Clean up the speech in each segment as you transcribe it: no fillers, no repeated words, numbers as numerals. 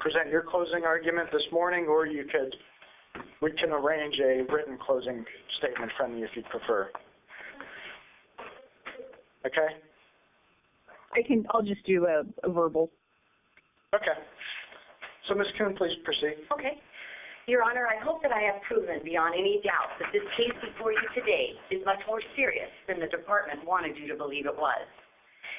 present your closing argument this morning, or we can arrange a written closing statement from you if you prefer. Okay? I'll just do a verbal. Okay. So Ms. Kuhn, please proceed. Okay. Your Honor, I hope that I have proven beyond any doubt that this case before you today is much more serious than the department wanted you to believe it was.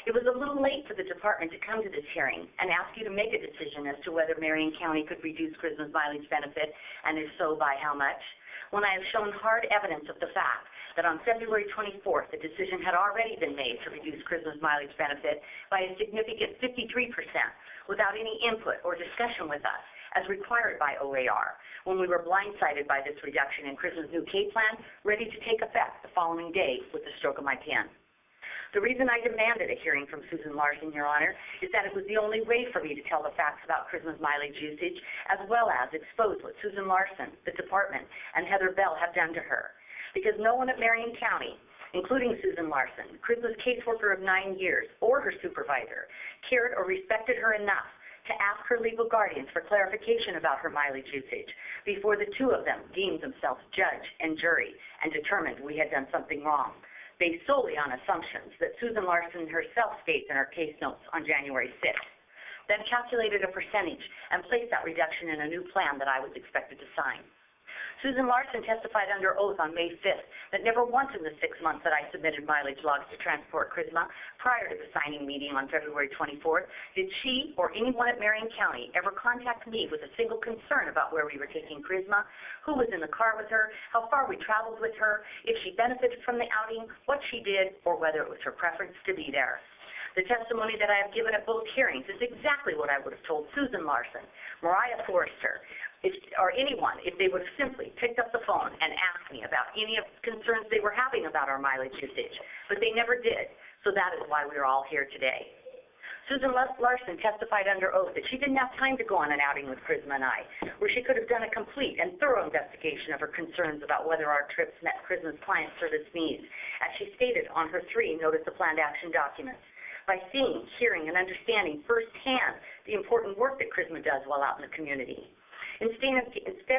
It was a little late for the department to come to this hearing and ask you to make a decision as to whether Marion County could reduce Charisma's mileage benefit, and if so, by how much, when I have shown hard evidence of the fact that on February 24th, the decision had already been made to reduce Charisma's mileage benefit by a significant 53% without any input or discussion with us, as required by OAR, when we were blindsided by this reduction in Charisma's new K plan, ready to take effect the following day with the stroke of my pen. The reason I demanded a hearing from Susan Larson, Your Honor, is that it was the only way for me to tell the facts about Charisma's mileage usage, as well as expose what Susan Larson, the department, and Heather Bell have done to her. Because no one at Marion County, including Susan Larson, Charisma's caseworker of 9 years, or her supervisor, cared or respected her enough to ask her legal guardians for clarification about her mileage usage before the two of them deemed themselves judge and jury and determined we had done something wrong, based solely on assumptions that Susan Larson herself states in her case notes on January 6th, then calculated a percentage and placed that reduction in a new plan that I was expected to sign. Susan Larson testified under oath on May 5th that never once in the 6 months that I submitted mileage logs to Transport Charisma prior to the signing meeting on February 24th did she or anyone at Marion County ever contact me with a single concern about where we were taking Charisma, who was in the car with her, how far we traveled with her, if she benefited from the outing, what she did, or whether it was her preference to be there. The testimony that I have given at both hearings is exactly what I would have told Susan Larson, Mariah Forrester, or anyone if they would have simply picked up the phone and asked me about any of the concerns they were having about our mileage usage. But they never did, so that is why we are all here today. Susan Larson testified under oath that she didn't have time to go on an outing with Charisma and I, where she could have done a complete and thorough investigation of her concerns about whether our trips met Charisma's client service needs, as she stated on her 3 Notice of Planned Action documents. By seeing, hearing, and understanding firsthand the important work that Charisma does while out in the community. Instead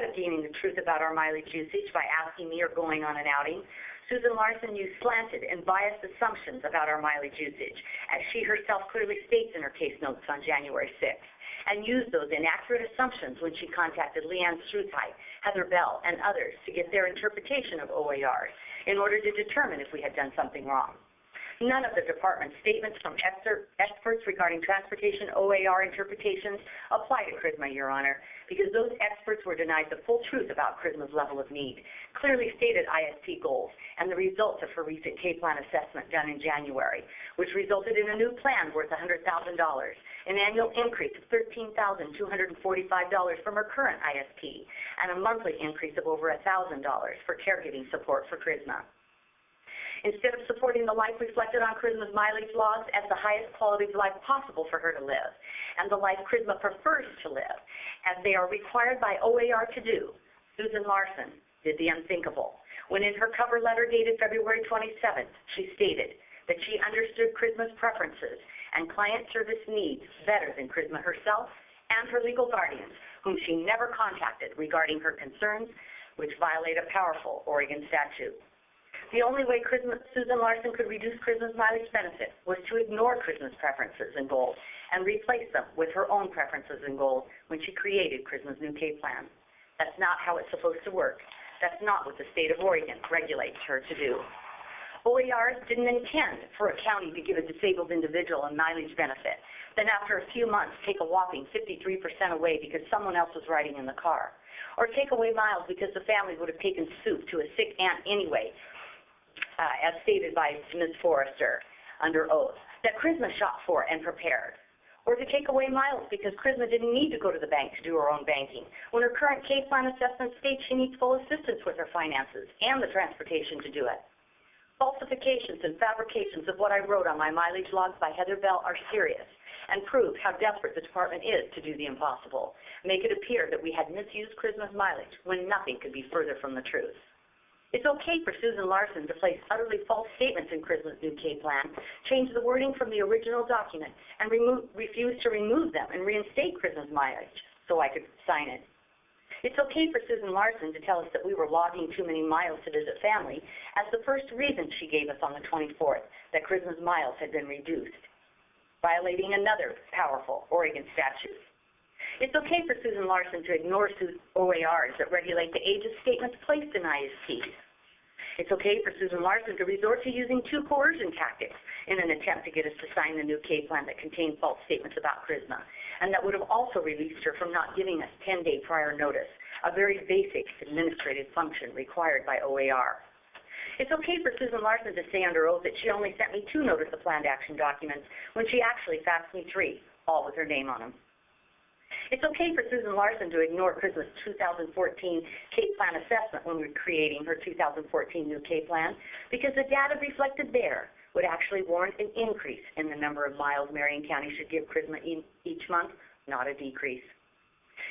of gaining the truth about our mileage usage by asking me or going on an outing, Susan Larson used slanted and biased assumptions about our mileage usage, as she herself clearly states in her case notes on January 6th, and used those inaccurate assumptions when she contacted Leanne Struthheit, Heather Bell, and others to get their interpretation of OARs in order to determine if we had done something wrong. None of the department's statements from experts regarding transportation OAR interpretations apply to Charisma, Your Honor, because those experts were denied the full truth about Charisma's level of need, clearly stated ISP goals, and the results of her recent K-plan assessment done in January, which resulted in a new plan worth $100,000, an annual increase of $13,245 from her current ISP, and a monthly increase of over $1,000 for caregiving support for Charisma. Instead of supporting the life reflected on Charisma's mileage logs as the highest quality of life possible for her to live, and the life Charisma prefers to live, as they are required by OAR to do, Susan Larson did the unthinkable, when in her cover letter dated February 27th, she stated that she understood Charisma's preferences and client service needs better than Charisma herself and her legal guardians, whom she never contacted regarding her concerns, which violate a powerful Oregon statute. The only way Susan Larson could reduce Charisma's mileage benefit was to ignore Charisma's preferences and goals and replace them with her own preferences and goals when she created Charisma's new K plan. That's not how it's supposed to work. That's not what the state of Oregon regulates her to do. OARs didn't intend for a county to give a disabled individual a mileage benefit, then after a few months take a whopping 53% away because someone else was riding in the car, or take away miles because the family would have taken soup to a sick aunt anyway, as stated by Ms. Forrester under oath, that Charisma shot for and prepared, or to take away miles because Charisma didn't need to go to the bank to do her own banking, when her current K plan assessment states she needs full assistance with her finances and the transportation to do it. Falsifications and fabrications of what I wrote on my mileage logs by Heather Bell are serious and prove how desperate the department is to do the impossible, make it appear that we had misused Charisma's mileage when nothing could be further from the truth. It's okay for Susan Larson to place utterly false statements in Charisma's new K plan, change the wording from the original document, and refuse to remove them and reinstate Charisma's mileage so I could sign it. It's okay for Susan Larson to tell us that we were logging too many miles to visit family as the first reason she gave us on the 24th, that Charisma's miles had been reduced, violating another powerful Oregon statute. It's okay for Susan Larson to ignore OARs that regulate the age of statements placed in ISPs. It's okay for Susan Larson to resort to using 2 coercion tactics in an attempt to get us to sign the new K plan that contained false statements about Charisma, and that would have also released her from not giving us 10-day prior notice, a very basic administrative function required by OAR. It's okay for Susan Larson to say under oath that she only sent me 2 notice of planned action documents when she actually faxed me 3, all with her name on them. It's okay for Susan Larson to ignore Charisma's 2014 K plan assessment when we're creating her 2014 new K plan, because the data reflected there would actually warrant an increase in the number of miles Marion County should give Charisma each month, not a decrease.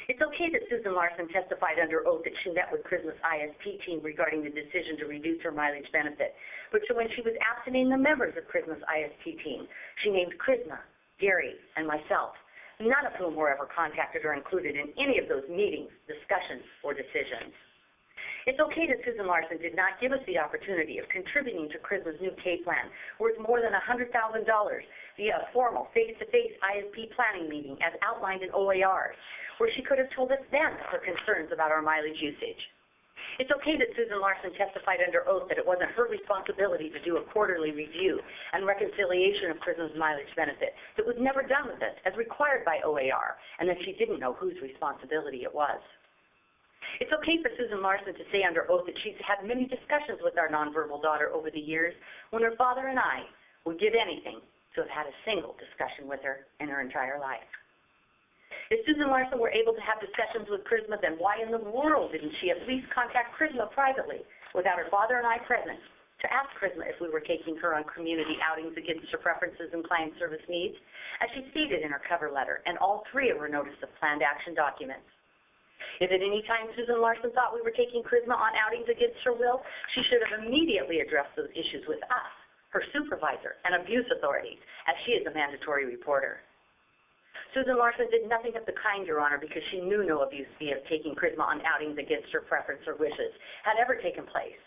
It's okay that Susan Larson testified under oath that she met with Charisma's ISP team regarding the decision to reduce her mileage benefit, but when she was absenting the members of Charisma's ISP team, she named Charisma, Gary, and myself, none of whom were ever contacted or included in any of those meetings, discussions, or decisions. It's okay that Susan Larson did not give us the opportunity of contributing to Charisma's new K plan worth more than $100,000 via a formal face-to-face ISP planning meeting as outlined in OARs, where she could have told us then her concerns about our mileage usage. It's okay that Susan Larson testified under oath that it wasn't her responsibility to do a quarterly review and reconciliation of Charisma's mileage benefit that was never done with us as required by OAR, and that she didn't know whose responsibility it was. It's okay for Susan Larson to say under oath that she's had many discussions with our nonverbal daughter over the years when her father and I would give anything to have had a single discussion with her in her entire life. If Susan Larson were able to have discussions with Charisma, then why in the world didn't she at least contact Charisma privately without her father and I present to ask Charisma if we were taking her on community outings against her preferences and client service needs, as she stated in her cover letter and all 3 of her notice of planned action documents? If at any time Susan Larson thought we were taking Charisma on outings against her will, she should have immediately addressed those issues with us, her supervisor, and abuse authorities, as she is a mandatory reporter. Susan Larson did nothing of the kind, Your Honor, because she knew no abuse via taking Charisma on outings against her preference or wishes had ever taken place.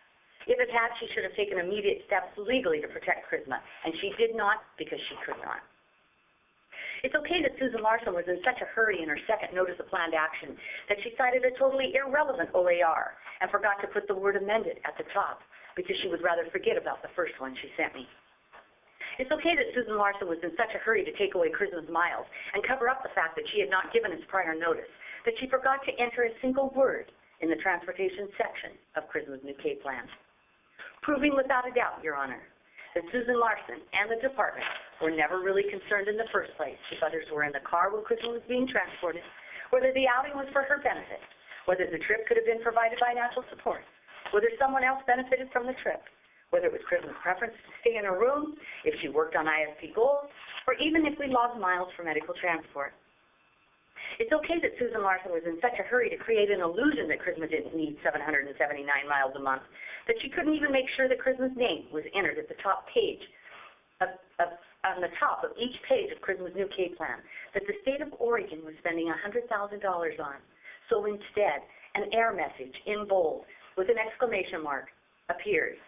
If it had, she should have taken immediate steps legally to protect Charisma, and she did not because she could not. It's okay that Susan Larson was in such a hurry in her second notice of planned action that she cited a totally irrelevant OAR and forgot to put the word amended at the top because she would rather forget about the first one she sent me. It's okay that Susan Larson was in such a hurry to take away Charisma's miles and cover up the fact that she had not given us prior notice, that she forgot to enter a single word in the transportation section of Charisma's new K plan. Proving without a doubt, Your Honor, that Susan Larson and the department were never really concerned in the first place if others were in the car when Charisma was being transported, whether the outing was for her benefit, whether the trip could have been provided by natural support, whether someone else benefited from the trip, whether it was Charisma's preference to stay in her room, if she worked on ISP goals, or even if we logged miles for medical transport. It's okay that Susan Larson was in such a hurry to create an illusion that Charisma didn't need 779 miles a month, that she couldn't even make sure that Charisma's name was entered at the top page, on the top of each page of Charisma's new K plan, that the state of Oregon was spending $100,000 on. So instead, an error message in bold with an exclamation mark appears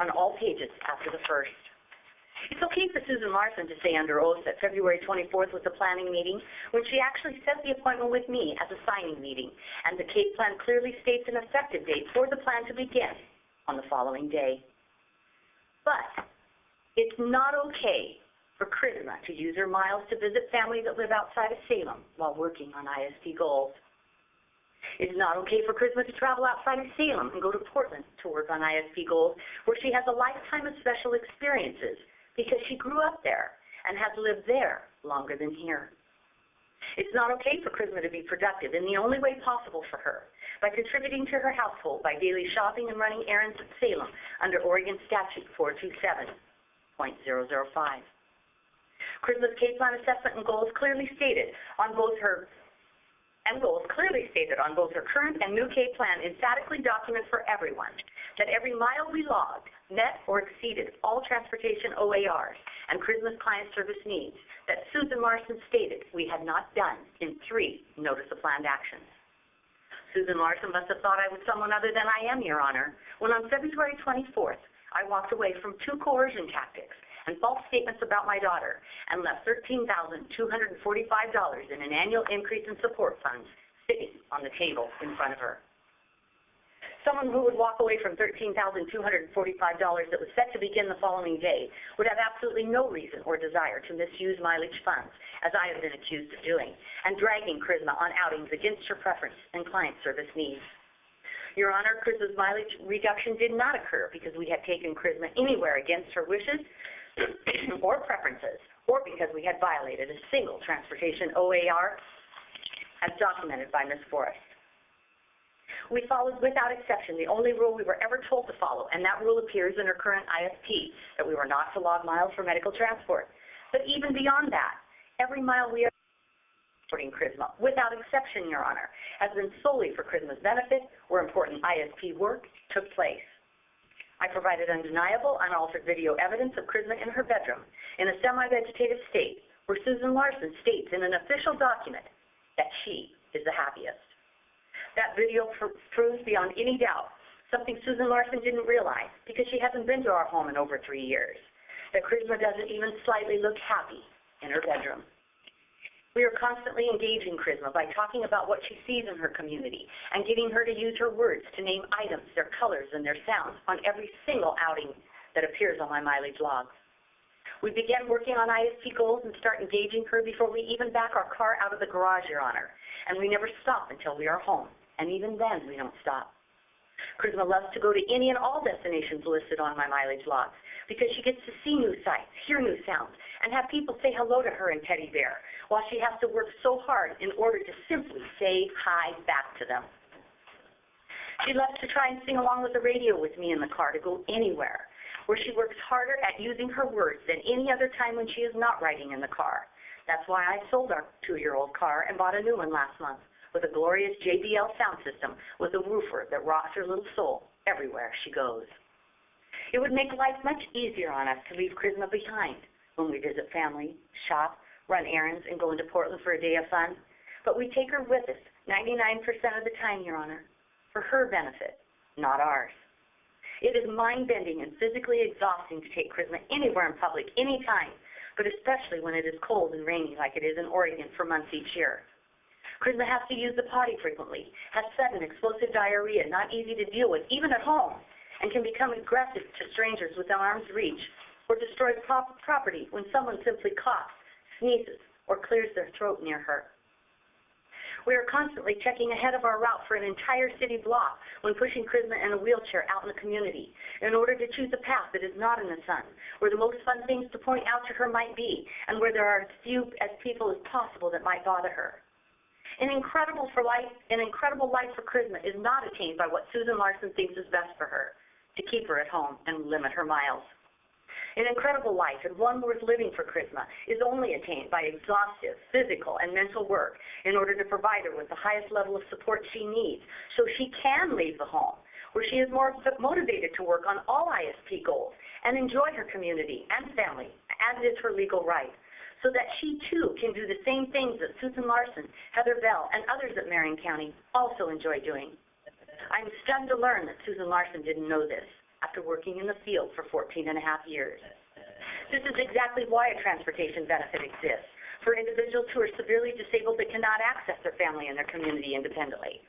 on all pages after the first. It's okay for Susan Larson to say under oath that February 24th was a planning meeting when she actually set the appointment with me as a signing meeting, and the K plan clearly states an effective date for the plan to begin on the following day. But it's not okay for Charisma to use her miles to visit family that live outside of Salem while working on ISP goals. It's not okay for Charisma to travel outside of Salem and go to Portland to work on ISP goals where she has a lifetime of special experiences because she grew up there and has lived there longer than here. It's not okay for Charisma to be productive in the only way possible for her, by contributing to her household by daily shopping and running errands at Salem under Oregon Statute 427.005. Charisma's K plan assessment and goals clearly stated on both her and goals clearly stated on both her current and new K plan emphatically document for everyone that every mile we logged met or exceeded all transportation OARs and Charisma's client service needs that Susan Larson stated we had not done in 3 notice of planned actions. Susan Larson must have thought I was someone other than I am, Your Honor, when on February 24th, I walked away from 2 coercion tactics and false statements about my daughter and left $13,245 in an annual increase in support funds sitting on the table in front of her. Someone who would walk away from $13,245 that was set to begin the following day would have absolutely no reason or desire to misuse mileage funds, as I have been accused of doing, and dragging Charisma on outings against her preference and client service needs. Your Honor, Charisma's mileage reduction did not occur because we had taken Charisma anywhere against her wishes or preferences, or because we had violated a single transportation OAR as documented by Ms. Forrest. We followed without exception the only rule we were ever told to follow, and that rule appears in her current ISP, that we were not to log miles for medical transport. But even beyond that, every mile we are transporting Charisma, without exception, Your Honor, has been solely for Charisma's benefit where important ISP work took place. I provided undeniable, unaltered video evidence of Charisma in her bedroom in a semi-vegetative state where Susan Larson states in an official document that she is the happiest. That video proves beyond any doubt something Susan Larson didn't realize because she hasn't been to our home in over 3 years, that Charisma doesn't even slightly look happy in her bedroom. We are constantly engaging Charisma by talking about what she sees in her community and getting her to use her words to name items, their colors, and their sounds on every single outing that appears on my mileage logs. We began working on ISP goals and start engaging her before we even back our car out of the garage, Your Honor, and we never stop until we are home, and even then we don't stop. Charisma loves to go to any and all destinations listed on my mileage logs because she gets to see new sights, hear new sounds, and have people say hello to her in Teddy Bear, while she has to work so hard in order to simply say hi back to them. She loves to try and sing along with the radio with me in the car to go anywhere, where she works harder at using her words than any other time when she is not riding in the car. That's why I sold our 2-year-old car and bought a new one last month with a glorious JBL sound system with a woofer that rocks her little soul everywhere she goes. It would make life much easier on us to leave Charisma behind when we visit family, shop, run errands, and go into Portland for a day of fun. But we take her with us 99% of the time, Your Honor, for her benefit, not ours. It is mind-bending and physically exhausting to take Charisma anywhere in public, anytime, but especially when it is cold and rainy like it is in Oregon for months each year. Charisma has to use the potty frequently, has sudden explosive diarrhea, not easy to deal with, even at home, and can become aggressive to strangers within arm's reach, or destroy property when someone simply coughs, sneezes, or clears their throat near her. We are constantly checking ahead of our route for an entire city block when pushing Charisma in a wheelchair out in the community in order to choose a path that is not in the sun, where the most fun things to point out to her might be, and where there are as few people as possible that might bother her. An incredible life for Charisma is not attained by what Susan Larson thinks is best for her, to keep her at home and limit her miles. An incredible life and one worth living for Charisma is only attained by exhaustive physical and mental work in order to provide her with the highest level of support she needs so she can leave the home, where she is more motivated to work on all ISP goals and enjoy her community and family, as is her legal right, so that she too can do the same things that Susan Larson, Heather Bell, and others at Marion County also enjoy doing. I'm stunned to learn that Susan Larson didn't know this after working in the field for 14 and a half years. This is exactly why a transportation benefit exists for individuals who are severely disabled that cannot access their family and their community independently.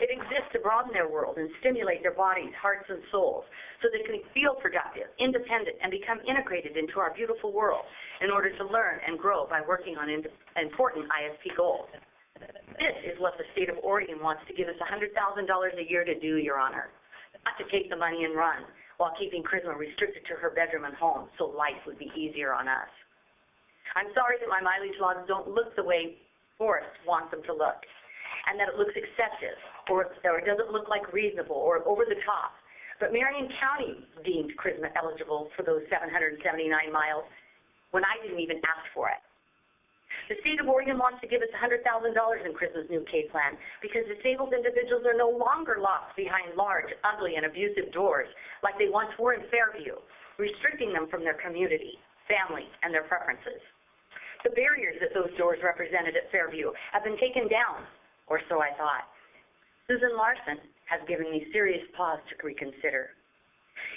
It exists to broaden their world and stimulate their bodies, hearts, and souls so they can feel productive, independent, and become integrated into our beautiful world in order to learn and grow by working on important ISP goals. This is what the state of Oregon wants to give us $100,000 a year to do, Your Honor. Not to take the money and run while keeping Charisma restricted to her bedroom and home so life would be easier on us. I'm sorry that my mileage logs don't look the way Forrest wants them to look, and that it looks excessive or it doesn't look like reasonable or over the top. But Marion County deemed Charisma eligible for those 779 miles when I didn't even ask for it. The state of Oregon wants to give us $100,000 in Charisma's new K plan because disabled individuals are no longer locked behind large, ugly, and abusive doors like they once were in Fairview, restricting them from their community, family, and their preferences. The barriers that those doors represented at Fairview have been taken down, or so I thought. Susan Larson has given me serious pause to reconsider.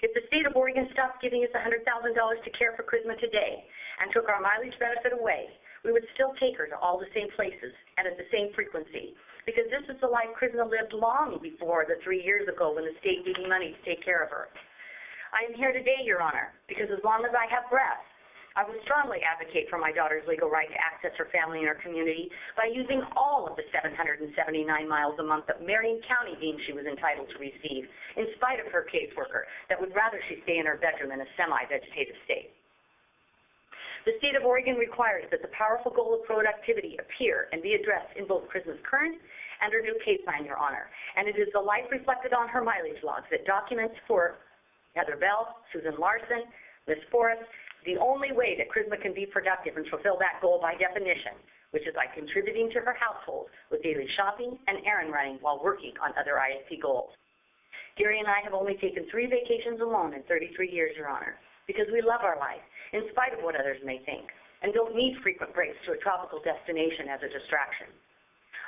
If the state of Oregon stopped giving us $100,000 to care for Charisma today and took our mileage benefit away, we would still take her to all the same places and at the same frequency, because this is the life Charisma lived long before the 3 years ago when the state gave me money to take care of her. I am here today, Your Honor, because as long as I have breath, I will strongly advocate for my daughter's legal right to access her family and her community by using all of the 779 miles a month that Marion County deemed she was entitled to receive, in spite of her caseworker that would rather she stay in her bedroom in a semi-vegetative state. The state of Oregon requires that the powerful goal of productivity appear and be addressed in both Charisma's current and her new case plan, Your Honor, and it is the life reflected on her mileage logs that documents for Heather Bell, Susan Larson, Ms. Forrest, the only way that Charisma can be productive and fulfill that goal by definition, which is by contributing to her household with daily shopping and errand running while working on other ISP goals. Gary and I have only taken 3 vacations alone in 33 years, Your Honor, because we love our life, in spite of what others may think, and don't need frequent breaks to a tropical destination as a distraction.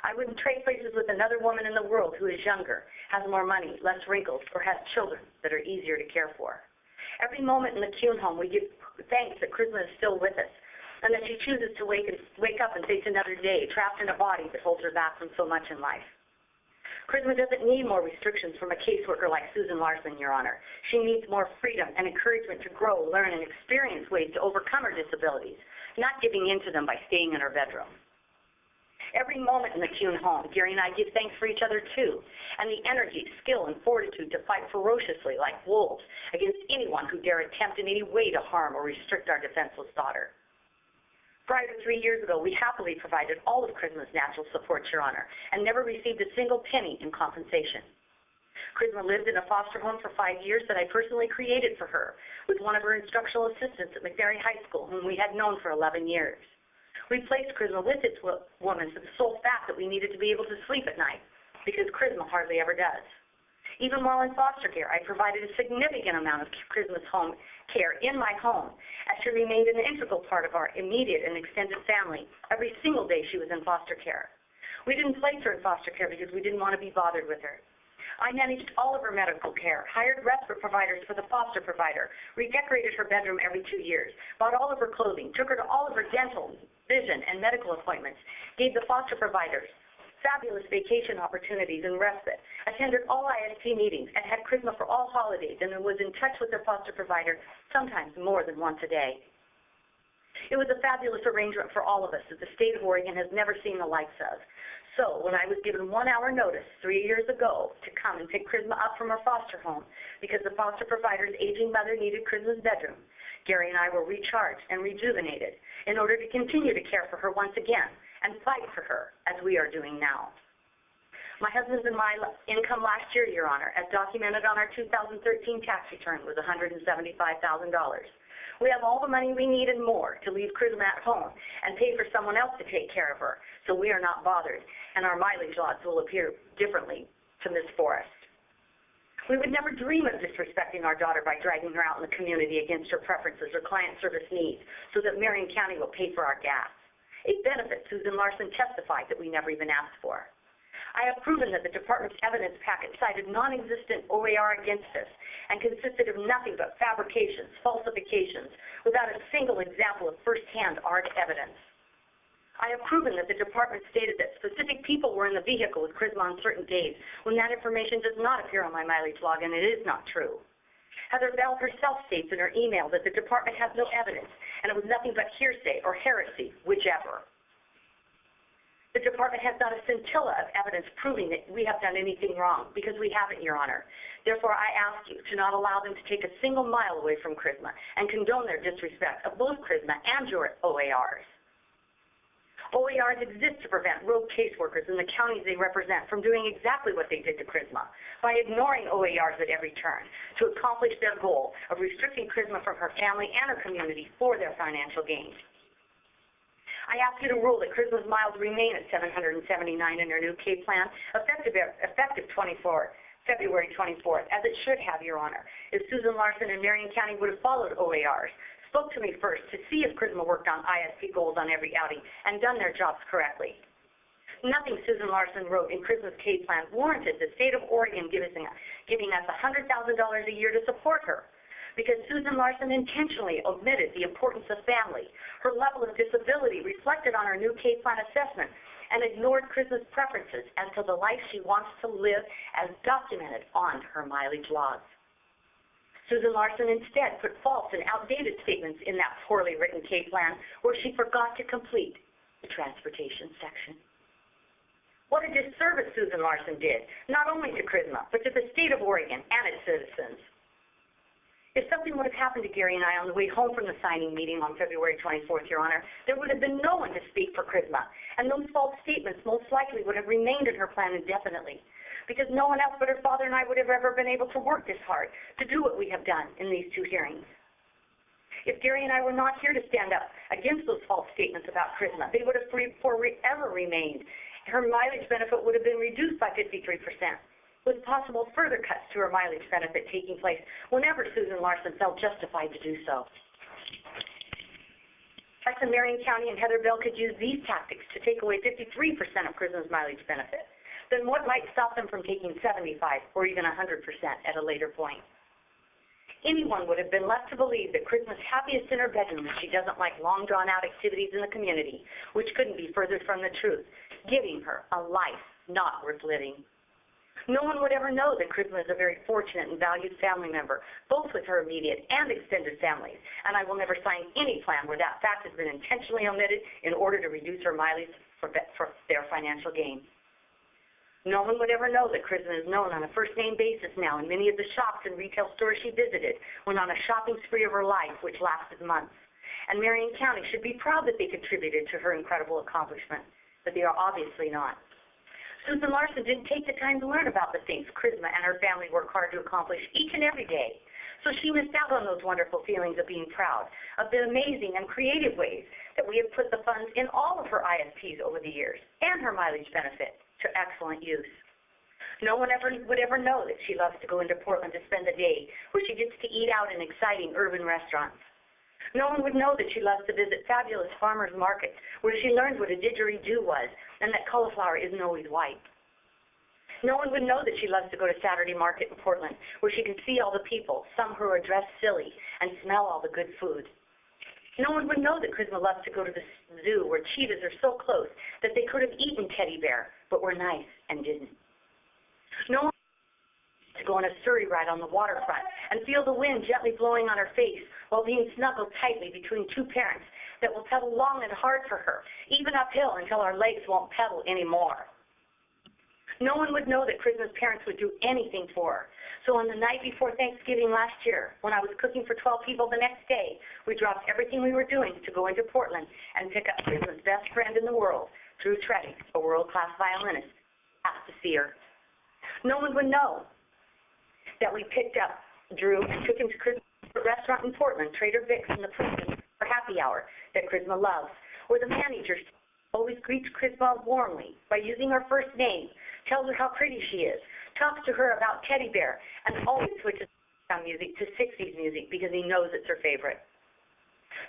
I wouldn't trade places with another woman in the world who is younger, has more money, less wrinkles, or has children that are easier to care for. Every moment in the Kuhn home, we give thanks that Charisma is still with us, and that she chooses to wake up and face another day, trapped in a body that holds her back from so much in life. Charisma doesn't need more restrictions from a caseworker like Susan Larson, Your Honor. She needs more freedom and encouragement to grow, learn, and experience ways to overcome her disabilities, not giving in to them by staying in her bedroom. Every moment in the Kuhn home, Gary and I give thanks for each other too, and the energy, skill, and fortitude to fight ferociously like wolves against anyone who dare attempt in any way to harm or restrict our defenseless daughter. Prior to 3 years ago, we happily provided all of Charisma's natural support, Your Honor, and never received a single penny in compensation. Charisma lived in a foster home for 5 years that I personally created for her with one of her instructional assistants at McNary High School, whom we had known for 11 years. We placed Charisma with its woman for the sole fact that we needed to be able to sleep at night, because Charisma hardly ever does. Even while in foster care, I provided a significant amount of Charisma's home care in my home, as she remained an integral part of our immediate and extended family every single day she was in foster care. We didn't place her in foster care because we didn't want to be bothered with her. I managed all of her medical care, hired respite providers for the foster provider, redecorated her bedroom every 2 years, bought all of her clothing, took her to all of her dental, vision, and medical appointments, gave the foster providers fabulous vacation opportunities and respite, attended all ISP meetings, and had Charisma for all holidays, and was in touch with their foster provider sometimes more than once a day. It was a fabulous arrangement for all of us that the state of Oregon has never seen the likes of. So when I was given 1 hour notice 3 years ago to come and pick Charisma up from her foster home because the foster provider's aging mother needed Charisma's bedroom, Gary and I were recharged and rejuvenated in order to continue to care for her once again and fight for her as we are doing now. My husband's and my income last year, Your Honor, as documented on our 2013 tax return, was $175,000. We have all the money we need and more to leave Charisma at home and pay for someone else to take care of her, so we are not bothered, and our mileage logs will appear differently to Ms. Forrest. We would never dream of disrespecting our daughter by dragging her out in the community against her preferences or client service needs so that Marion County will pay for our gas. A benefit Susan Larson testified that we never even asked for. I have proven that the department's evidence packet cited non-existent OAR against us and consisted of nothing but fabrications, falsifications, without a single example of first-hand art evidence. I have proven that the department stated that specific people were in the vehicle with Charisma on certain days when that information does not appear on my mileage log, and it is not true. Heather Bell herself states in her email that the department has no evidence, and it was nothing but hearsay or heresy, whichever. The department has not a scintilla of evidence proving that we have done anything wrong, because we haven't, Your Honor. Therefore, I ask you to not allow them to take a single mile away from Charisma and condone their disrespect of both Charisma and your OARs. OARs exist to prevent rogue caseworkers in the counties they represent from doing exactly what they did to Charisma by ignoring OARs at every turn to accomplish their goal of restricting Charisma from her family and her community for their financial gain. I ask you to rule that Charisma's miles remain at 779 in her new K plan, effective February 24th, as it should have, Your Honor. If Susan Larson and Marion County would have followed OARs, spoke to me first to see if Charisma worked on ISP goals on every outing, and done their jobs correctly. Nothing Susan Larson wrote in Charisma's K plan warranted the state of Oregon giving us $100,000 a year to support her, because Susan Larson intentionally omitted the importance of family, her level of disability reflected on her new K plan assessment, and ignored Charisma's preferences as to the life she wants to live as documented on her mileage logs. Susan Larson instead put false and outdated statements in that poorly written K plan where she forgot to complete the transportation section. What a disservice Susan Larson did, not only to Charisma, but to the state of Oregon and its citizens. If something would have happened to Gary and I on the way home from the signing meeting on February 24th, Your Honor, there would have been no one to speak for Charisma, and those false statements most likely would have remained in her plan indefinitely, because no one else but her father and I would have ever been able to work this hard to do what we have done in these two hearings. If Gary and I were not here to stand up against those false statements about Charisma, they would have forever remained. Her mileage benefit would have been reduced by 53%. With possible further cuts to her mileage benefit taking place whenever Susan Larson felt justified to do so. If Marion County and Heather Bell could use these tactics to take away 53% of Charisma's mileage benefit, then what might stop them from taking 75 or even 100% at a later point? Anyone would have been left to believe that Charisma's happiest in her bedroom is she doesn't like long drawn-out activities in the community, which couldn't be further from the truth, giving her a life not worth living. No one would ever know that Charisma is a very fortunate and valued family member, both with her immediate and extended families, and I will never sign any plan where that fact has been intentionally omitted in order to reduce her mileage for their financial gain. No one would ever know that Charisma is known on a first-name basis now in many of the shops and retail stores she visited when on a shopping spree of her life, which lasted months. And Marion County should be proud that they contributed to her incredible accomplishment, but they are obviously not. Susan Larson didn't take the time to learn about the things Charisma and her family work hard to accomplish each and every day. So she missed out on those wonderful feelings of being proud, of the amazing and creative ways that we have put the funds in all of her ISPs over the years, and her mileage benefit, to excellent use. No one would ever know that she loves to go into Portland to spend the day, where she gets to eat out in exciting urban restaurants. No one would know that she loves to visit fabulous farmers markets, where she learned what a didgeridoo was, and that cauliflower isn't always white. No one would know that she loves to go to Saturday Market in Portland, where she can see all the people, some who are dressed silly, and smell all the good food. No one would know that Charisma loves to go to the zoo, where cheetahs are so close that they could have eaten teddy bear, but were nice and didn't. No one to go on a Surrey ride on the waterfront and feel the wind gently blowing on her face while being snuggled tightly between two parents that will pedal long and hard for her, even uphill until our legs won't pedal anymore. No one would know that Charisma's parents would do anything for her. So on the night before Thanksgiving last year, when I was cooking for 12 people the next day, we dropped everything we were doing to go into Portland and pick up Charisma's best friend in the world, Drew Treddy, a world-class violinist, asked to see her. No one would know that we picked up Drew and took him to Charisma's restaurant in Portland, Trader Vic's in the Princeton, for happy hour that Charisma loves, where the manager always greets Charisma warmly by using her first name, tells her how pretty she is, talks to her about teddy bear, and always switches music to 60s music because he knows it's her favorite.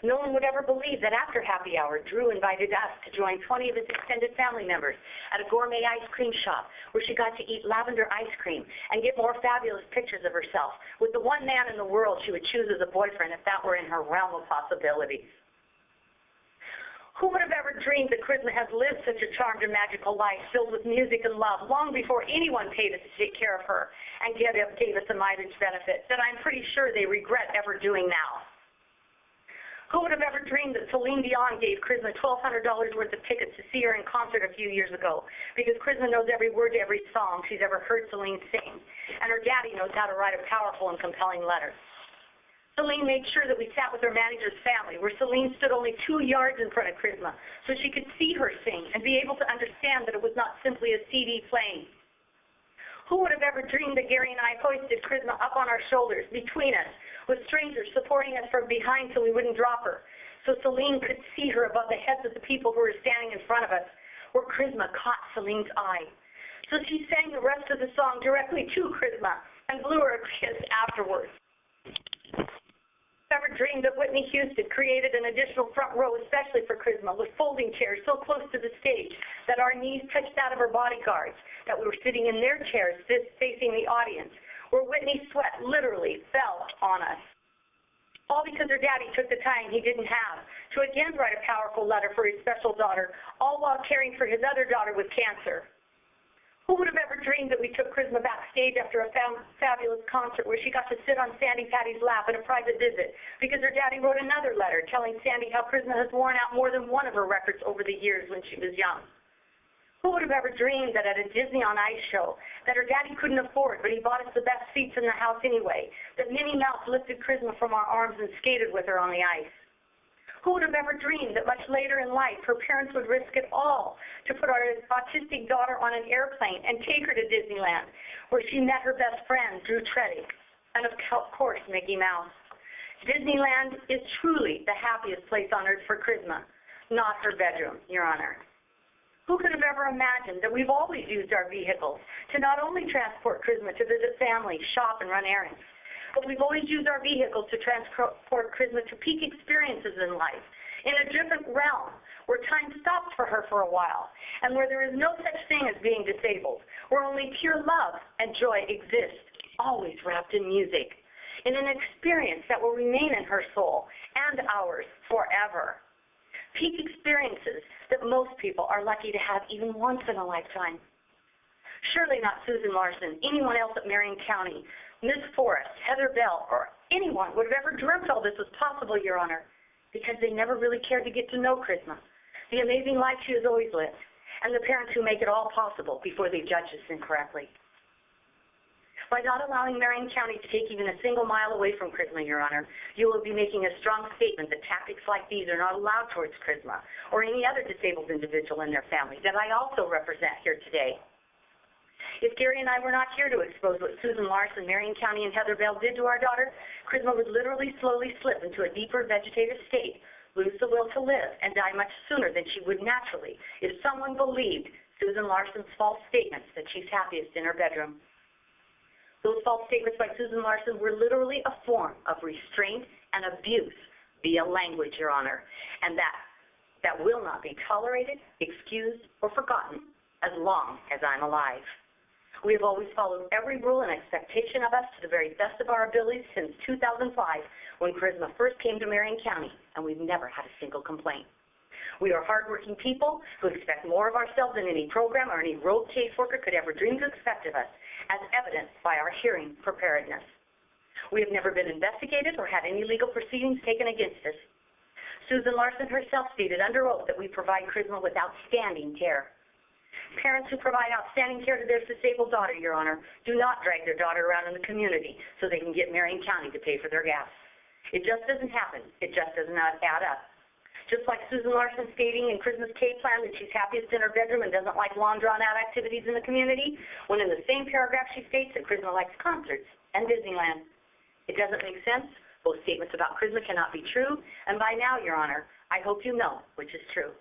No one would ever believe that after happy hour, Drew invited us to join 20 of his extended family members at a gourmet ice cream shop where she got to eat lavender ice cream and get more fabulous pictures of herself with the one man in the world she would choose as a boyfriend if that were in her realm of possibilities. Who would have ever dreamed that Charisma has lived such a charmed and magical life filled with music and love long before anyone paid us to take care of her and gave us a mileage benefit that I'm pretty sure they regret ever doing now? Who would have ever dreamed that Celine Dion gave Charisma $1,200 worth of tickets to see her in concert a few years ago because Charisma knows every word to every song she's ever heard Celine sing, and her daddy knows how to write a powerful and compelling letter? Celine made sure that we sat with her manager's family, where Celine stood only 2 yards in front of Charisma, so she could see her sing and be able to understand that it was not simply a CD playing. Who would have ever dreamed that Gary and I hoisted Charisma up on our shoulders, between us, with strangers supporting us from behind so we wouldn't drop her, so Celine could see her above the heads of the people who were standing in front of us, where Charisma caught Celine's eye. So she sang the rest of the song directly to Charisma and blew her a kiss afterwards. Ever dreamed that Whitney Houston created an additional front row especially for Charisma with folding chairs so close to the stage that our knees touched that of her bodyguards, that we were sitting in their chairs facing the audience, where Whitney's sweat literally fell on us. All because her daddy took the time he didn't have to again write a powerful letter for his special daughter, all while caring for his other daughter with cancer. Who would have ever dreamed that we took Charisma backstage after a fabulous concert where she got to sit on Sandy Patty's lap in a private visit because her daddy wrote another letter telling Sandy how Charisma has worn out more than one of her records over the years when she was young? Who would have ever dreamed that at a Disney on Ice show that her daddy couldn't afford, but he bought us the best seats in the house anyway, that Minnie Mouse lifted Charisma from our arms and skated with her on the ice? Who would have ever dreamed that much later in life her parents would risk it all to put our autistic daughter on an airplane and take her to Disneyland, where she met her best friend, Drew Treddick, and of course, Mickey Mouse. Disneyland is truly the happiest place on earth for Charisma, not her bedroom, Your Honor. Who could have ever imagined that we've always used our vehicles to not only transport Charisma to visit family, shop, and run errands, but we've always used our vehicles to transport Charisma to peak experiences in life, in a different realm, where time stops for her for a while, and where there is no such thing as being disabled, where only pure love and joy exist, always wrapped in music, in an experience that will remain in her soul and ours forever. Peak experiences that most people are lucky to have even once in a lifetime. Surely not Susan Larson, anyone else at Marion County, Ms. Forrest, Heather Bell, or anyone would have ever dreamt all this was possible, Your Honor, because they never really cared to get to know Charisma, the amazing life she has always lived, and the parents who make it all possible before they judge us incorrectly. By not allowing Marion County to take even a single mile away from Charisma, Your Honor, you will be making a strong statement that tactics like these are not allowed towards Charisma or any other disabled individual and their family that I also represent here today. If Gary and I were not here to expose what Susan Larson, Marion County, and Heather Bell did to our daughter, Charisma would literally slowly slip into a deeper vegetative state, lose the will to live, and die much sooner than she would naturally if someone believed Susan Larson's false statements that she's happiest in her bedroom. Those false statements by Susan Larson were literally a form of restraint and abuse via language, Your Honor, and that will not be tolerated, excused, or forgotten as long as I'm alive. We have always followed every rule and expectation of us to the very best of our abilities since 2005 when Charisma first came to Marion County, and we've never had a single complaint. We are hardworking people who expect more of ourselves than any program or any rogue caseworker could ever dream to expect of us, as evidenced by our hearing preparedness. We have never been investigated or had any legal proceedings taken against us. Susan Larson herself stated under oath that we provide Charisma with outstanding care. Parents who provide outstanding care to their disabled daughter, Your Honor, do not drag their daughter around in the community so they can get Marion County to pay for their gas. It just doesn't happen. It just does not add up. Just like Susan Larson stating in Charisma's K plan that she's happiest in her bedroom and doesn't like long, drawn-out activities in the community, when in the same paragraph she states that Charisma likes concerts and Disneyland. It doesn't make sense. Both statements about Charisma cannot be true, and by now, Your Honor, I hope you know which is true.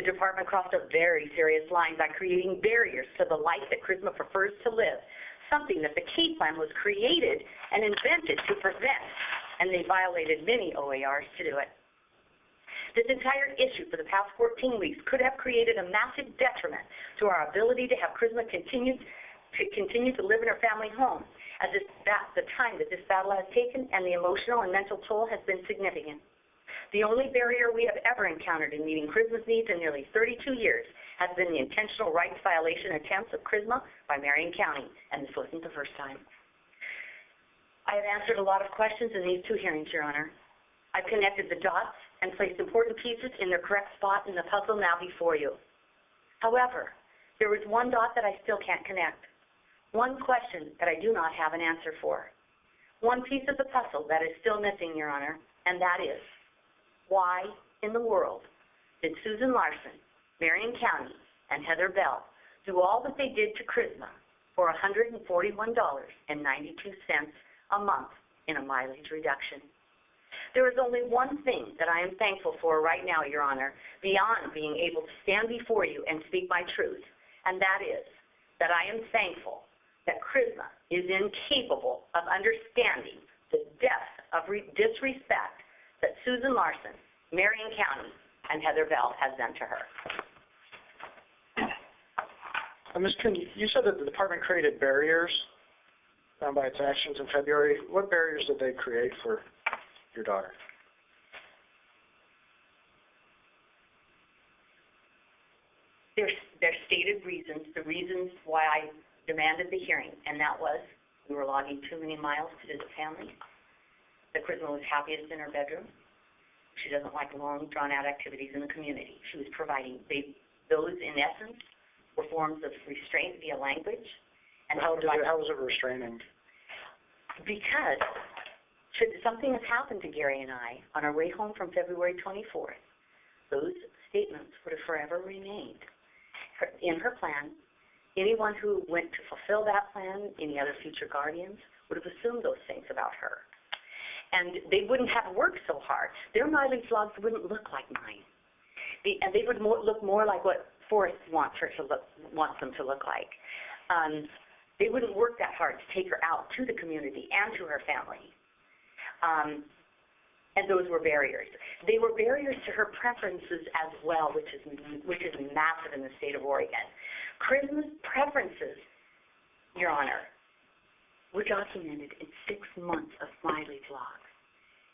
The department crossed a very serious line by creating barriers to the life that Charisma prefers to live, something that the K plan was created and invented to prevent, and they violated many OARs to do it. This entire issue for the past 14 weeks could have created a massive detriment to our ability to have Charisma continue to live in her family home, as the time that this battle has taken and the emotional and mental toll has been significant. The only barrier we have ever encountered in meeting Charisma's needs in nearly 32 years has been the intentional rights violation attempts of Charisma by Marion County, and this wasn't the first time. I have answered a lot of questions in these two hearings, Your Honor. I've connected the dots and placed important pieces in their correct spot in the puzzle now before you. However, there is one dot that I still can't connect, one question that I do not have an answer for, one piece of the puzzle that is still missing, Your Honor, and that is, why in the world did Susan Larson, Marion County, and Heather Bell do all that they did to Charisma for $141.92 a month in a mileage reduction? There is only one thing that I am thankful for right now, Your Honor, beyond being able to stand before you and speak my truth, and that is that I am thankful that Charisma is incapable of understanding the depth of disrespect that Susan Larson, Marion County, and Heather Bell has done to her. Ms. Kuhn, you said that the department created barriers by its actions in February. What barriers did they create for your daughter? Their stated reasons, the reasons why I demanded the hearing, and that was we were logging too many miles to visit family, that Charisma was happiest in her bedroom, she doesn't like long, drawn-out activities in the community. She was providing, those in essence were forms of restraint via language. And how was it restraining? Because something has happened to Gary and I on our way home from February 24th. Those statements would have forever remained. In her plan, anyone who went to fulfill that plan, any other future guardians, would have assumed those things about her. And they wouldn't have worked so hard. Their mileage logs wouldn't look like mine. And they would look more like what Forrest wants them to look like. They wouldn't work that hard to take her out to the community and to her family. And those were barriers. They were barriers to her preferences as well, which is massive in the state of Oregon. Charisma's preferences, Your Honor, were documented in 6 months of mileage logs.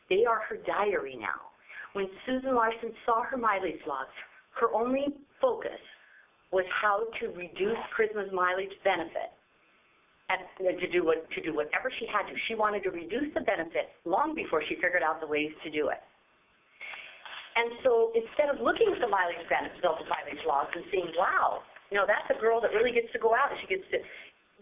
They are her diary now. When Susan Larson saw her mileage logs, her only focus was how to reduce Charisma's mileage benefit. And to do whatever she had to. She wanted to reduce the benefit long before she figured out the ways to do it. And so instead of looking at the mileage benefits of the mileage logs and seeing, wow, that's a girl that really gets to go out and she gets to,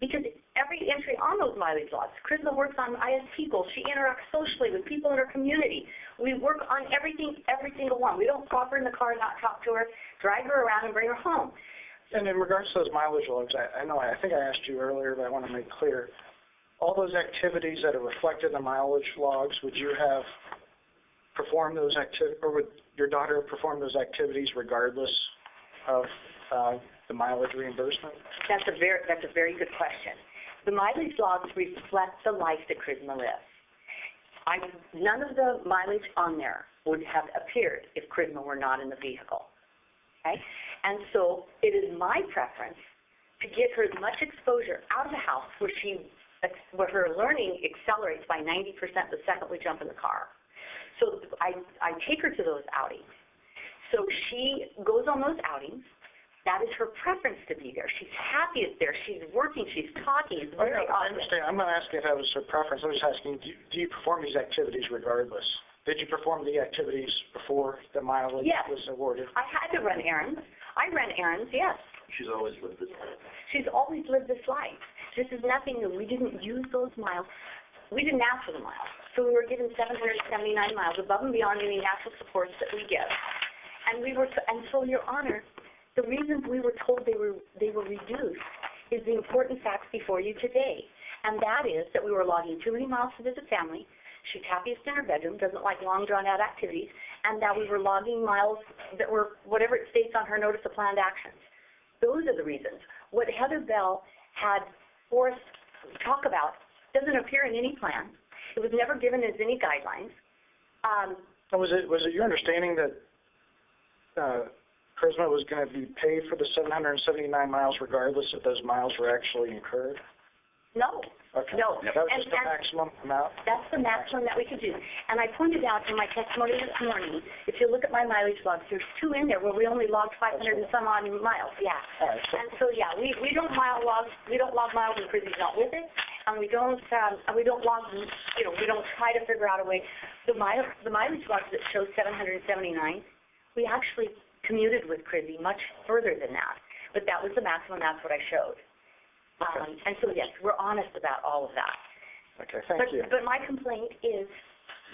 because every entry on those mileage logs, Charisma works on ISP goals. She interacts socially with people in her community. We work on everything, every single one. We don't stop her in the car and not talk to her, drag her around and bring her home. And in regards to those mileage logs, I think I asked you earlier, but I want to make clear, all those activities that are reflected in the mileage logs, would you have performed those activities, or would your daughter perform those activities regardless of the mileage reimbursement? That's a very good question. The mileage logs reflect the life that Charisma lives. None of the mileage on there would have appeared if Charisma were not in the vehicle. Okay? And so it is my preference to get her as much exposure out of the house where her learning accelerates by 90% the second we jump in the car. So I take her to those outings. So she goes on those outings. That is her preference to be there. She's happiest there. She's working. She's talking. It's very I understand. I'm not asking if that was her preference. I'm just asking, do you perform these activities regardless? Did you perform the activities before the mileage was awarded? I had to run errands. I ran errands, yes. She's always lived this life. She's always lived this life. This is nothing new. We didn't use those miles. We didn't ask for the miles. So we were given 779 miles above and beyond any natural supports that we give. And so, Your Honor, the reasons we were told they were reduced is the important facts before you today. And that is that we were logging too many miles to visit family. She's happiest in her bedroom, doesn't like long, drawn-out activities, and that we were logging miles that were whatever it states on her notice of planned actions. Those are the reasons. What Heather Bell had Forrest talk about doesn't appear in any plan. It was never given as any guidelines. Was it your understanding that Charisma was going to be paid for the 779 miles regardless if those miles were actually incurred? No. Okay. No. That was just the maximum amount? That's the maximum that we could do. And I pointed out in my testimony this morning, if you look at my mileage logs, there's 2 in there where we only logged 500 and some odd miles. Yeah. All right. And so, yeah, we don't log miles when Chrissy's not with it, and we don't log, we don't try to figure out a way. The mileage logs that show 779, we actually commuted with Chrissy much further than that. But that was the maximum, that's what I showed. And so, yes, we're honest about all of that. Okay, thank you. But my complaint is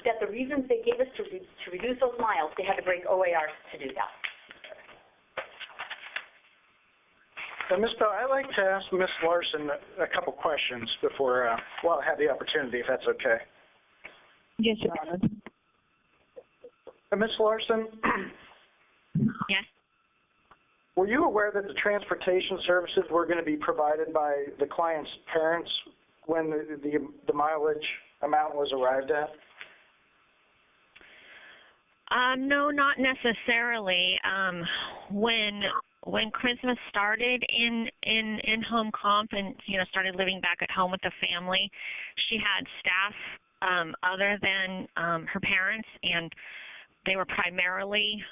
that the reasons they gave us to reduce those miles, they had to break OARs to do that. So, Ms. Bell, I'd like to ask Ms. Larson a couple questions before, I have the opportunity, if that's okay. Yes, Your Honor. Ms. Larson, Yes. were you aware that the transportation services were going to be provided by the client's parents when the mileage amount was arrived at? No, not necessarily. When Christmas started in home comp and started living back at home with the family, she had staff other than her parents, and they were primarily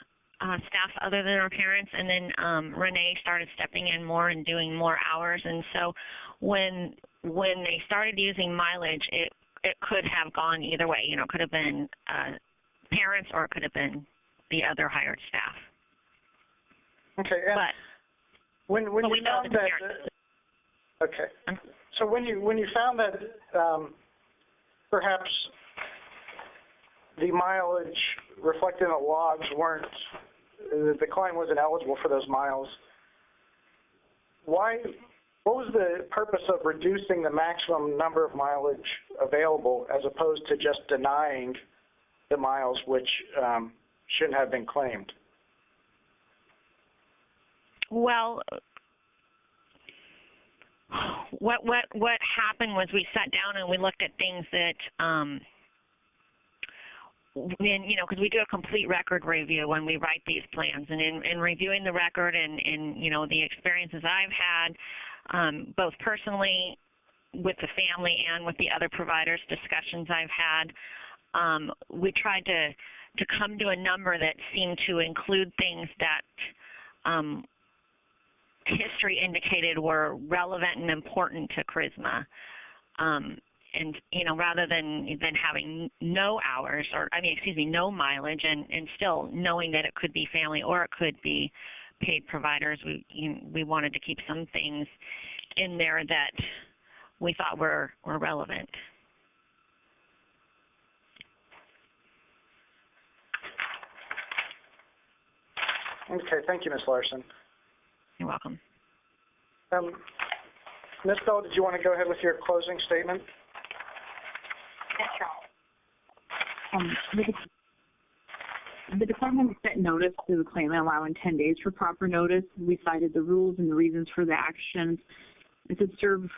staff other than her parents. And then Renee started stepping in more and doing more hours. And so when they started using mileage, it could have gone either way. It could have been parents or it could have been the other hired staff. Okay, and when you found that, okay, so when you found that perhaps the mileage reflected in the logs weren't, the client wasn't eligible for those miles, what was the purpose of reducing the maximum number of mileage available as opposed to just denying the miles which shouldn't have been claimed? Well, what happened was we sat down and we looked at things that, because we do a complete record review when we write these plans, and in reviewing the record and the experiences I've had, both personally with the family and with the other providers, discussions I've had, we tried to come to a number that seemed to include things that history indicated were relevant and important to charisma, and rather than having no hours no mileage, and still knowing that it could be family or it could be paid providers, we wanted to keep some things in there that we thought were relevant. Okay, thank you, Ms. Larson. You're welcome. Ms. Bell, did you want to go ahead with your closing statement? The department set notice to the claimant allowing 10 days for proper notice. We cited the rules and the reasons for the actions. It's to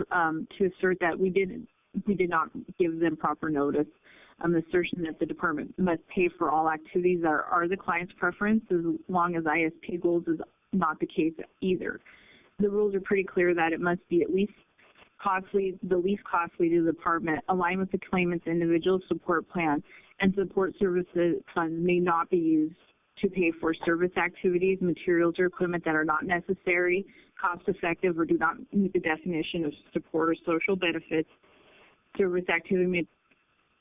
assert that we did not give them proper notice. The assertion that the department must pay for all activities that are the client's preference, as long as ISP goals is not the case either. The rules are pretty clear that it must be at least the least costly to the department, align with the claimant's individual support plan, and support services funds may not be used to pay for service activities, materials, or equipment that are not necessary, cost-effective, or do not meet the definition of support or social benefits. Service activity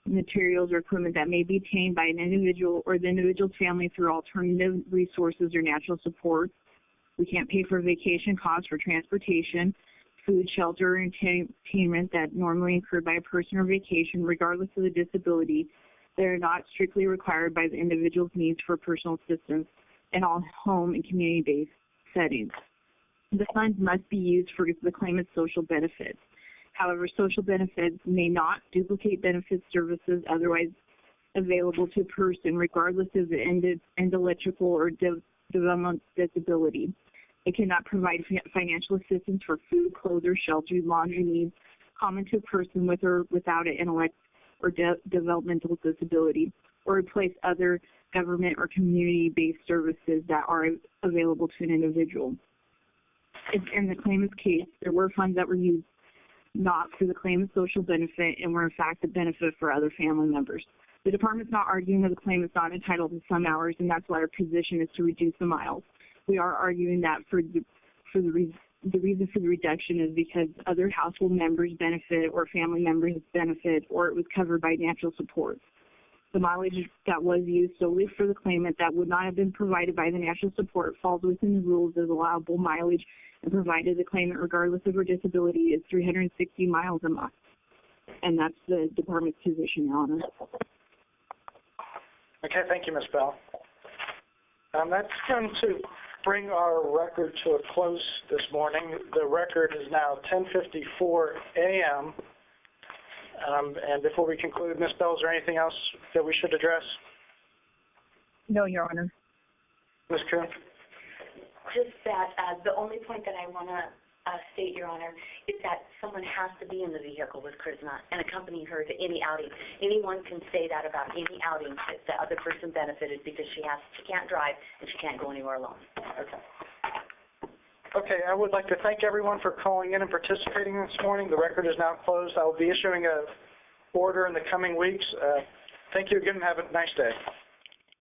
materials or equipment that may be obtained by an individual or the individual's family through alternative resources or natural support. We can't pay for vacation costs for transportation, food, shelter, or entertainment that normally incurred by a person or vacation, regardless of the disability. They are not strictly required by the individual's needs for personal assistance in all home and community-based settings. The funds must be used for the claimant's social benefits. However, social benefits may not duplicate benefits services otherwise available to a person, regardless of the intellectual or developmental disability. It cannot provide financial assistance for food, clothes, or shelter, laundry needs common to a person with or without an intellectual or developmental disability, or replace other government or community-based services that are available to an individual. In the claimant's case, there were funds that were used not for the claimant's social benefit and were in fact a benefit for other family members. The department's not arguing that the claimant's not entitled to some hours, and that's why our position is to reduce the miles. We are arguing that the reason for the reduction is because other household members benefit or family members benefit, or it was covered by natural support. The mileage that was used solely for the claimant that would not have been provided by the natural support falls within the rules as allowable mileage and provided the claimant, regardless of her disability, is 360 miles a month. And that's the department's position, Your Honor. Okay, thank you, Ms. Bell. That's going to bring our record to a close this morning. The record is now 10:54 a.m. And before we conclude, Ms. Bell, is there anything else that we should address? No, Your Honor. Ms. Kuhn? Just that the only point that I want to state, Your Honor, is that someone has to be in the vehicle with Charisma and accompany her to any outing. Anyone can say that about any outing that the other person benefited because she can't drive and she can't go anywhere alone. Okay. Okay, I would like to thank everyone for calling in and participating this morning. The record is now closed. I will be issuing an order in the coming weeks. Thank you again and have a nice day.